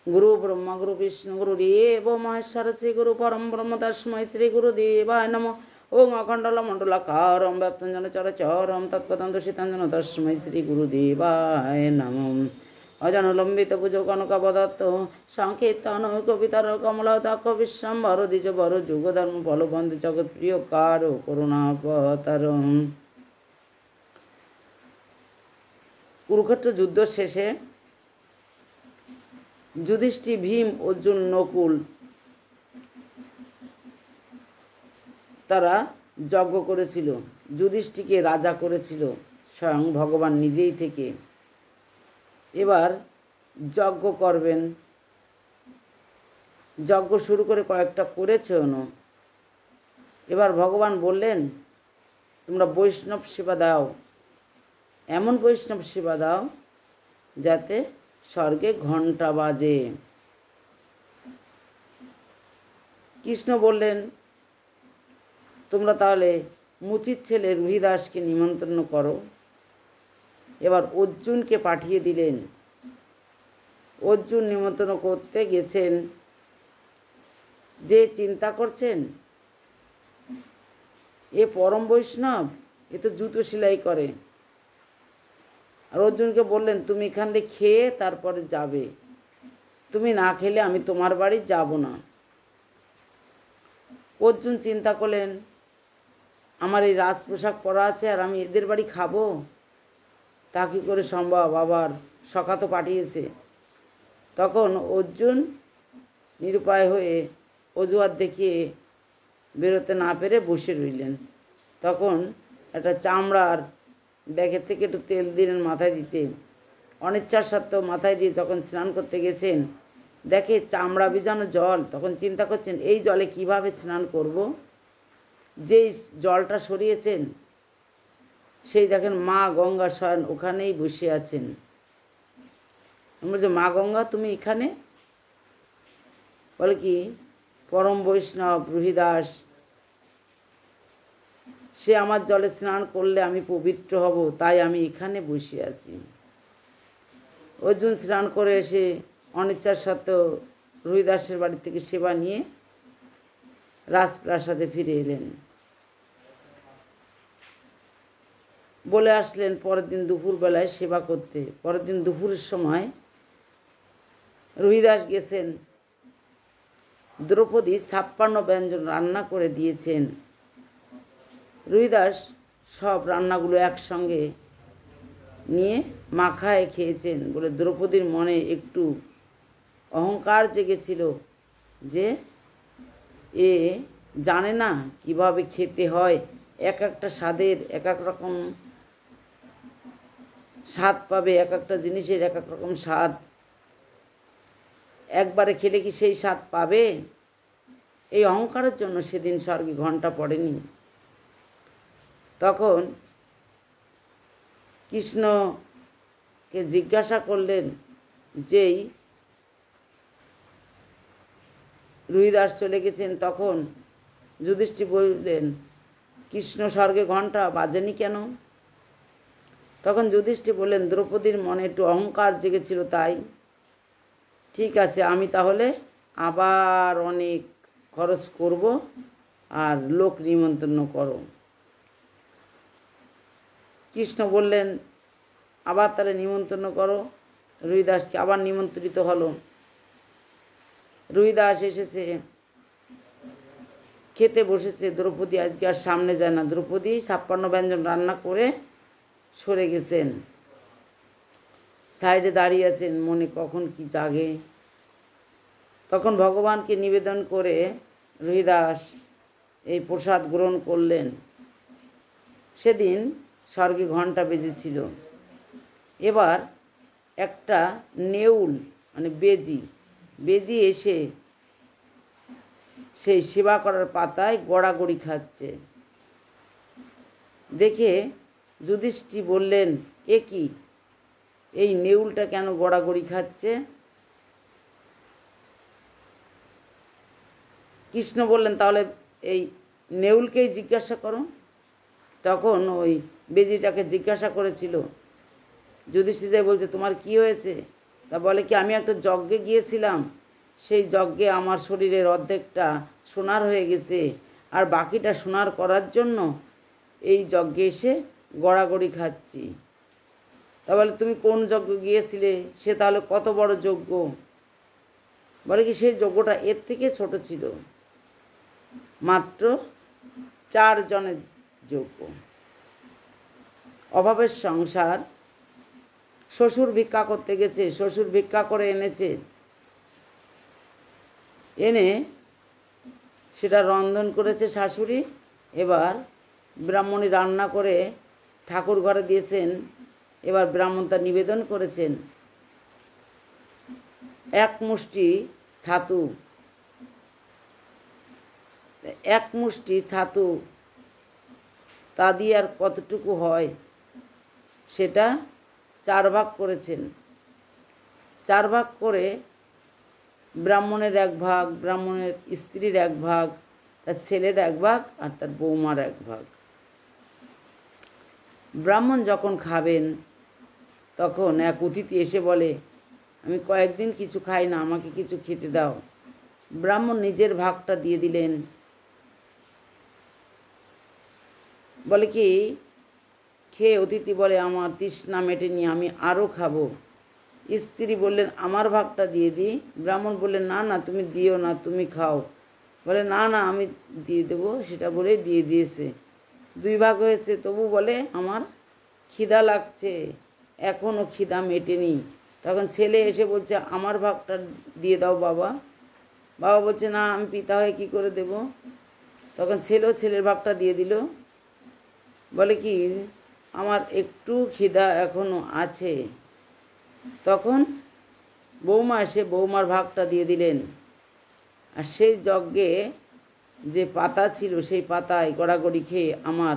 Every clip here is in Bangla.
गुरु ब्रह्मा गुरु विष्णु गुरुदेव महेश्वर श्री गुरु परम ब्रह्म तस्मै श्री गुरुदेवाय नमः। ओं अखण्डलमण्डलाकारं व्याप्तं येन चराचरं तत्पदं दर्शितं तस्मै श्री गुरुदेवाय नमः। अजनुलम्बितभुजो कनकवदत्त संकीर्तन कवितार कमलादक्ष विश्वम्भर द्विजवर जुगधर्म फलबन्धु जगत्प्रिय कारो करुणावतारं। कुरुक्षेत्र युद्ध शेषे যুধিষ্ঠির ভীম অর্জুন নকুল তারা যজ্ঞ করেছিল। যুধিষ্ঠিরকে রাজা করেছিল স্বয়ং ভগবান নিজেই থেকে। এবার যজ্ঞ করবেন। যজ্ঞ শুরু করে কয়েকটা করেছেও না। এবার ভগবান বললেন তোমরা বৈষ্ণব সেবা দাও, এমন বৈষ্ণব সেবা দাও যাতে স্বর্গে ঘণ্টা বাজে। কৃষ্ণ বললেন তোমরা তাহলে মুচির ছেলে রুহিদাসকে নিমন্ত্রণ করো। এবার অর্জুনকে পাঠিয়ে দিলেন। অর্জুন নিমন্ত্রণ করতে গেছেন। যে চিন্তা করছেন এ পরম বৈষ্ণব, এ তো জুতো সেলাই করে। আর অর্জুনকে বললেন তুমি এখান থেকে খেয়ে তারপরে যাবে, তুমি না খেলে আমি তোমার বাড়ি যাব না। অর্জুন চিন্তা করলেন আমার এই রাজ পোশাক পরা আছে আর আমি এদের বাড়ি খাবো, তা কী করে সম্ভব? আবার সখা তো পাঠিয়েছে। তখন অর্জুন নিরুপায় হয়ে অজুহাত দেখিয়ে বেরোতে না পেরে বসে রইলেন। তখন একটা চামড়ার ব্যাগের থেকে একটু তেল দিলেন মাথায় দিতে। অনিচ্ছার সত্ত্বেও মাথায় দিয়ে যখন স্নান করতে গেছেন দেখে চামড়া ভিজানো জল। তখন চিন্তা করছেন এই জলে কিভাবে স্নান করব। যেই জলটা সরিয়েছেন সেই দেখেন মা গঙ্গা স্বয়ং ওখানেই বসে আছেন। বলছে মা গঙ্গা তুমি এখানে? বলে কি পরম বৈষ্ণব রুহিদাস, সে আমার জলে স্নান করলে আমি পবিত্র হব, তাই আমি এখানে বসে আছি। অর্জুন স্নান করে এসে অনিচ্ছার সত্ত্বেও রুহিদাসের বাড়ি থেকে সেবা নিয়ে রাজপ্রাসাদে ফিরে এলেন। বলে আসলেন পরের দিন দুপুরবেলায় সেবা করতে। পরের দিন দুপুরের সময় রুহিদাস গেছেন। দ্রৌপদী 56 ব্যঞ্জন রান্না করে দিয়েছেন। রুহিদাস সব রান্নাগুলো একসঙ্গে নিয়ে মাখায় খেয়েছেন। বলে দ্রৌপদীর মনে একটু অহংকার জেগেছিল যে এ জানে না কিভাবে খেতে হয়। এক একটা স্বাদের এক এক রকম স্বাদ পাবে, এক একটা জিনিসের এক এক রকম স্বাদ। একবারে খেলে কি সেই স্বাদ পাবে? এই অহংকারের জন্য সেদিন স্বর্গে ঘণ্টা পড়েনি। তখন কৃষ্ণকে জিজ্ঞাসা করলেন, যেই রুহিদাস চলে গেছেন তখন যুধিষ্ঠির বললেন কৃষ্ণ স্বর্গে ঘণ্টা বাজেনি কেন? তখন যুধিষ্ঠির বললেন দ্রৌপদীর মনে একটু অহংকার জেগেছিল তাই। ঠিক আছে, আমি তাহলে আবার অনেক খরচ করব আর লোক নিমন্ত্রণ করো। কৃষ্ণ বললেন আবার তাহলে নিমন্ত্রণ করো। রুহিদাসকে আবার নিমন্ত্রিত হলো। রুহিদাস এসেছে, খেতে বসেছে। দ্রৌপদী আজকে আর সামনে যায় না। দ্রৌপদী 56 ব্যঞ্জন রান্না করে সরে গেছেন, সাইডে দাঁড়িয়ে আছেন, মনে কখন কি জাগে। তখন ভগবানকে নিবেদন করে রুহিদাস এই প্রসাদ গ্রহণ করলেন। সেদিন স্বর্গে ঘণ্টা বেজেছিল। এবার একটা নেউল মানে বেজি এসে সেই সেবা করার পাতায় গড়াগড়ি খাচ্ছে। দেখে যুধিষ্ঠির বললেন এ কি, এই নেউলটা কেন গড়াগড়ি খাচ্ছে? কৃষ্ণ বললেন তাহলে এই নেউলকেই জিজ্ঞাসা করো। তখন ওই বেজিটাকে জিজ্ঞাসা করেছিল। যুধিষ্ঠির বলছে তোমার কি হয়েছে? তা বলে কি আমি একটা যজ্ঞে গিয়েছিলাম, সেই যজ্ঞে আমার শরীরের অর্ধেকটা সোনার হয়ে গেছে, আর বাকিটা সোনার করার জন্য এই যজ্ঞে এসে গড়াগড়ি খাচ্ছি। তা বলে তুমি কোন যজ্ঞ গিয়েছিলে? সে তাহলে কত বড় যজ্ঞ? বলে কি সেই যজ্ঞটা এর থেকে ছোট ছিল, মাত্র 4 জনের যজ্ঞ। অভাবের সংসার। শ্বশুর ভিক্ষা করতে গেছে, শ্বশুর ভিক্ষা করে এনেছে, এনে সেটা রন্ধন করেছে শাশুড়ি। এবার ব্রাহ্মণী রান্না করে ঠাকুর ঘরে দিয়েছেন। এবার ব্রাহ্মণ তা নিবেদন করেছেন। 1 মুষ্টি ছাতু, 1 মুষ্টি ছাতু তা দিয়ে আর কতটুকু হয়, সেটা 4 ভাগ করেছেন। 4 ভাগ করে ব্রাহ্মণের 1 ভাগ, ব্রাহ্মণের স্ত্রীর 1 ভাগ, তার ছেলের 1 ভাগ, আর তার বৌমার 1 ভাগ। ব্রাহ্মণ যখন খাবেন তখন এক অতিথি এসে বলে, আমি কয়েকদিন কিছু খাই না, আমাকে কিছু খেতে দাও। ব্রাহ্মণ নিজের ভাগটা দিয়ে দিলেন। বলে কি খেয়ে অতিথি বলে আমার তৃষ্ণা মেটেনি, আমি আরও খাবো। স্ত্রী বললেন আমার ভাগটা দিয়ে দিই। ব্রাহ্মণ বললেন না না তুমি দিও না, তুমি খাও। বলে না না আমি দিয়ে দেবো, সেটা বলে দিয়ে দিয়েছে। 2 ভাগ হয়েছে, তবু বলে আমার খিদা লাগছে, এখনও খিদা মেটেনি। তখন ছেলে এসে বলছে আমার ভাগটা দিয়ে দাও বাবা। বাবা বলছে না আমি পিতা হয়ে কী করে দেব। তখন ছেলেও ছেলের ভাগটা দিয়ে দিল। বলে কি আমার একটু খিদা এখনও আছে। তখন বৌমা এসে বৌমার ভাগটা দিয়ে দিলেন। আর সেই যজ্ঞে যে পাতা ছিল, সেই পাতায় গড়াগড়ি খেয়ে আমার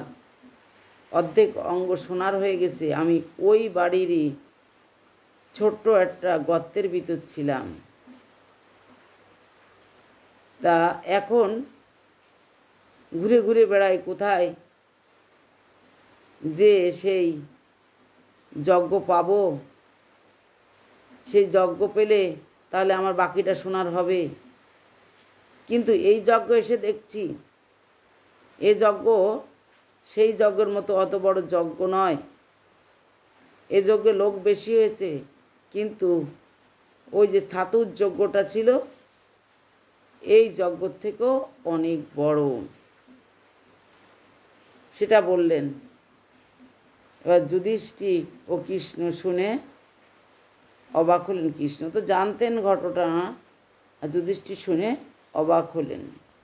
অর্ধেক অঙ্গ সোনার হয়ে গেছে। আমি ওই বাড়িরই ছোট্ট একটা গর্তের ভিতর ছিলাম। তা এখন ঘুরে ঘুরে বেড়াই কোথায় যে সেই যজ্ঞ পাবো। সেই যজ্ঞ পেলে তাহলে আমার বাকিটা সোনার হবে। কিন্তু এই যজ্ঞ এসে দেখছি এই যজ্ঞ সেই যজ্ঞের মতো অত বড় যজ্ঞ নয়। এ যজ্ঞে লোক বেশি হয়েছে, কিন্তু ওই যে ছাতুর যজ্ঞটা ছিল এই যজ্ঞর থেকেও অনেক বড়, সেটা বললেন। এবার যুধিষ্ঠির ও কৃষ্ণ শুনে অবাক হলেন। কৃষ্ণ তো জানতেন ঘটনা, আর যুধিষ্ঠির শুনে অবাক হলেন।